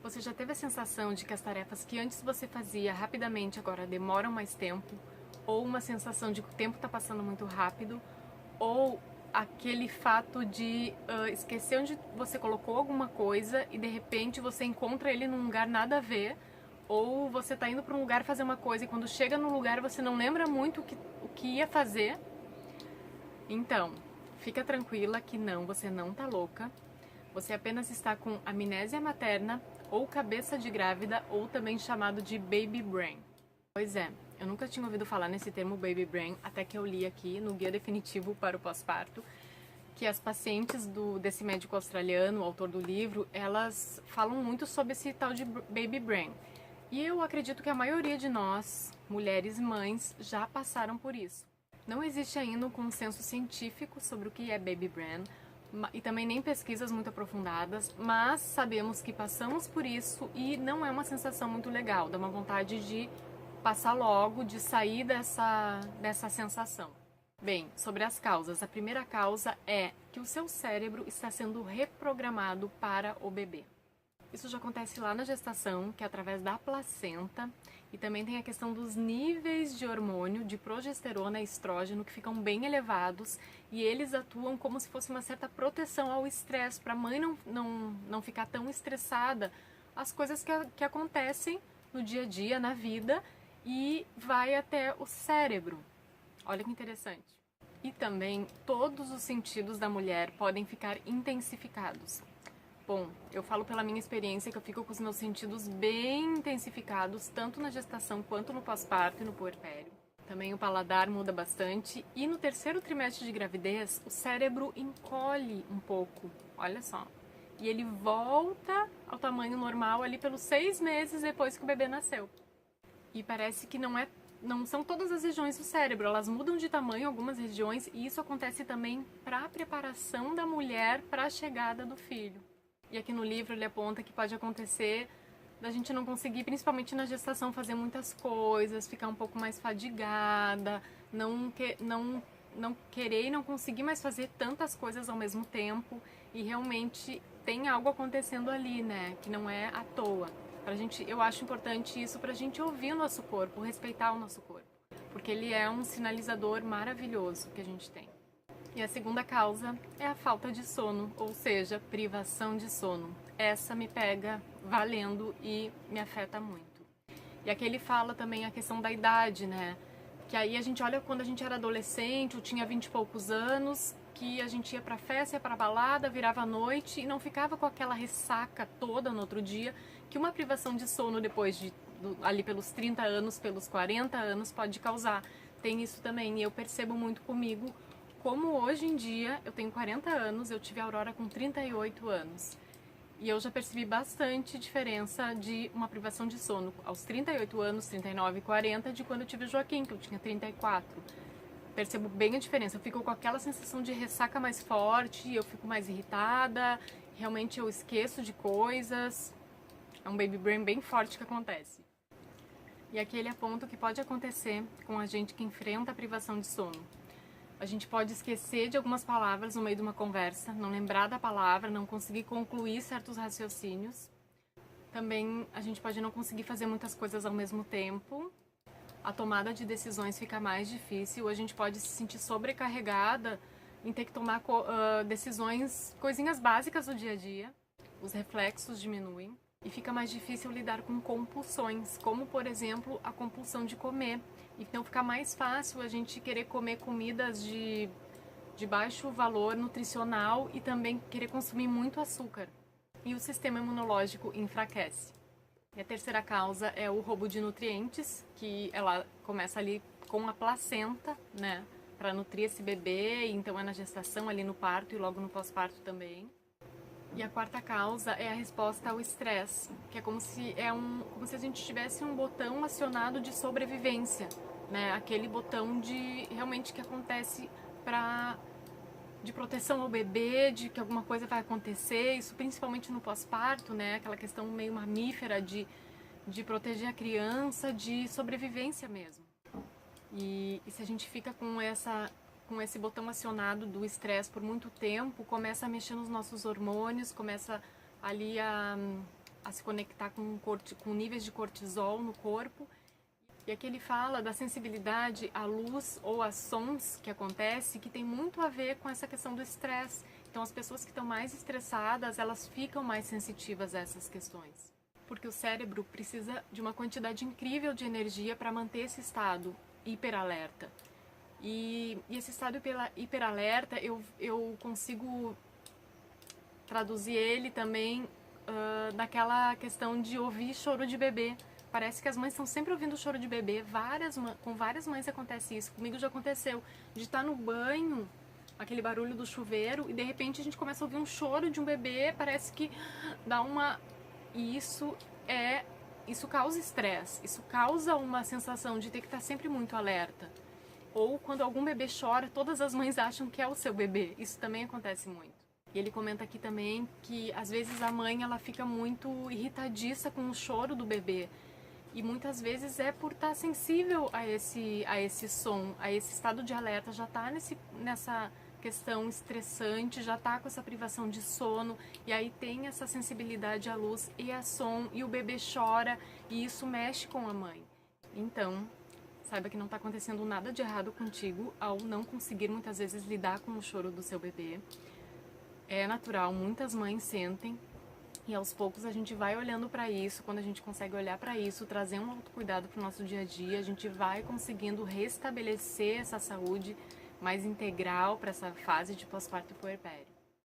Você já teve a sensação de que as tarefas que antes você fazia rapidamente agora demoram mais tempo? Ou uma sensação de que o tempo está passando muito rápido? Ou aquele fato de esquecer onde você colocou alguma coisa e de repente você encontra ele num lugar nada a ver? Ou você está indo para um lugar fazer uma coisa e quando chega no lugar você não lembra muito o que ia fazer? Então, fica tranquila que não, você não tá louca. Você apenas está com amnésia materna ou cabeça de grávida, ou também chamado de baby brain. Pois é, eu nunca tinha ouvido falar nesse termo baby brain, até que eu li aqui no Guia Definitivo para o Pós-Parto, que as pacientes desse médico australiano, o autor do livro, elas falam muito sobre esse tal de baby brain. E eu acredito que a maioria de nós, mulheres mães, já passaram por isso. Não existe ainda um consenso científico sobre o que é baby brain, e também nem pesquisas muito aprofundadas, mas sabemos que passamos por isso e não é uma sensação muito legal, dá uma vontade de passar logo, de sair dessa sensação. Bem, sobre as causas, a primeira causa é que o seu cérebro está sendo reprogramado para o bebê. Isso já acontece lá na gestação, que é através da placenta, e também tem a questão dos níveis de hormônio, de progesterona e estrógeno, que ficam bem elevados, e eles atuam como se fosse uma certa proteção ao estresse, para a mãe não ficar tão estressada, as coisas que acontecem no dia a dia, na vida, e vai até o cérebro. Olha que interessante. E também todos os sentidos da mulher podem ficar intensificados. Bom, eu falo pela minha experiência que eu fico com os meus sentidos bem intensificados, tanto na gestação quanto no pós-parto e no puerpério. Também o paladar muda bastante e no terceiro trimestre de gravidez o cérebro encolhe um pouco, olha só. E ele volta ao tamanho normal ali pelos 6 meses depois que o bebê nasceu. E parece que não são todas as regiões do cérebro, elas mudam de tamanho algumas regiões e isso acontece também para a preparação da mulher para a chegada do filho. E aqui no livro ele aponta que pode acontecer da gente não conseguir, principalmente na gestação, fazer muitas coisas, ficar um pouco mais fadigada, não querer e não conseguir mais fazer tantas coisas ao mesmo tempo. E realmente tem algo acontecendo ali, né? Que não é à toa. Eu acho importante isso pra gente ouvir o nosso corpo, respeitar o nosso corpo. Porque ele é um sinalizador maravilhoso que a gente tem. E a segunda causa é a falta de sono, ou seja, privação de sono. Essa me pega valendo e me afeta muito. E aqui ele fala também a questão da idade, né? Que aí a gente olha quando a gente era adolescente, ou tinha 20 e poucos anos, que a gente ia pra festa, ia pra balada, virava à noite e não ficava com aquela ressaca toda no outro dia, que uma privação de sono depois ali pelos 30 anos, pelos 40 anos pode causar. Tem isso também, e eu percebo muito comigo. Como hoje em dia, eu tenho 40 anos, eu tive a Aurora com 38 anos. E eu já percebi bastante diferença de uma privação de sono aos 38 anos, 39 e 40, de quando eu tive o Joaquim, que eu tinha 34. Percebo bem a diferença, eu fico com aquela sensação de ressaca mais forte, eu fico mais irritada, realmente eu esqueço de coisas. É um baby brain bem forte que acontece. E aqui ele aponta o que pode acontecer com a gente que enfrenta a privação de sono. A gente pode esquecer de algumas palavras no meio de uma conversa, não lembrar da palavra, não conseguir concluir certos raciocínios. Também a gente pode não conseguir fazer muitas coisas ao mesmo tempo. A tomada de decisões fica mais difícil, a gente pode se sentir sobrecarregada em ter que tomar decisões, coisinhas básicas do dia a dia. Os reflexos diminuem e fica mais difícil lidar com compulsões, como por exemplo a compulsão de comer. Então fica mais fácil a gente querer comer comidas de baixo valor nutricional e também querer consumir muito açúcar. E o sistema imunológico enfraquece. E a terceira causa é o roubo de nutrientes, que ela começa ali com a placenta, né, para nutrir esse bebê, então é na gestação, ali no parto e logo no pós-parto também. E a quarta causa é a resposta ao estresse, que é como se a gente tivesse um botão acionado de sobrevivência, né? Aquele botão de realmente que acontece de proteção ao bebê, de que alguma coisa vai acontecer, isso principalmente no pós-parto, né? Aquela questão meio mamífera de proteger a criança, de sobrevivência mesmo. E se a gente fica com esse botão acionado do estresse por muito tempo, começa a mexer nos nossos hormônios, começa ali a a se conectar com níveis de cortisol no corpo. E aqui ele fala da sensibilidade à luz ou a sons que acontece, que tem muito a ver com essa questão do estresse. Então as pessoas que estão mais estressadas, elas ficam mais sensitivas a essas questões. Porque o cérebro precisa de uma quantidade incrível de energia para manter esse estado hiperalerta. E esse estado hiperalerta, eu consigo traduzir ele também naquela questão de ouvir choro de bebê. Parece que as mães estão sempre ouvindo choro de bebê. Com várias mães acontece isso. Comigo já aconteceu de estar no banho, aquele barulho do chuveiro, e de repente a gente começa a ouvir um choro de um bebê, parece que dá uma... E isso causa estresse, isso causa uma sensação de ter que estar sempre muito alerta. Ou quando algum bebê chora, todas as mães acham que é o seu bebê. Isso também acontece muito. E ele comenta aqui também que às vezes a mãe ela fica muito irritadiça com o choro do bebê. E muitas vezes é por estar sensível a esse som, a esse estado de alerta, já está nessa questão estressante, já está com essa privação de sono, e aí tem essa sensibilidade à luz e a som, e o bebê chora, e isso mexe com a mãe. Então, saiba que não está acontecendo nada de errado contigo ao não conseguir muitas vezes lidar com o choro do seu bebê. É natural, muitas mães sentem. E aos poucos a gente vai olhando para isso, quando a gente consegue olhar para isso, trazer um autocuidado para o nosso dia a dia, a gente vai conseguindo restabelecer essa saúde mais integral para essa fase de pós-parto e puerpério.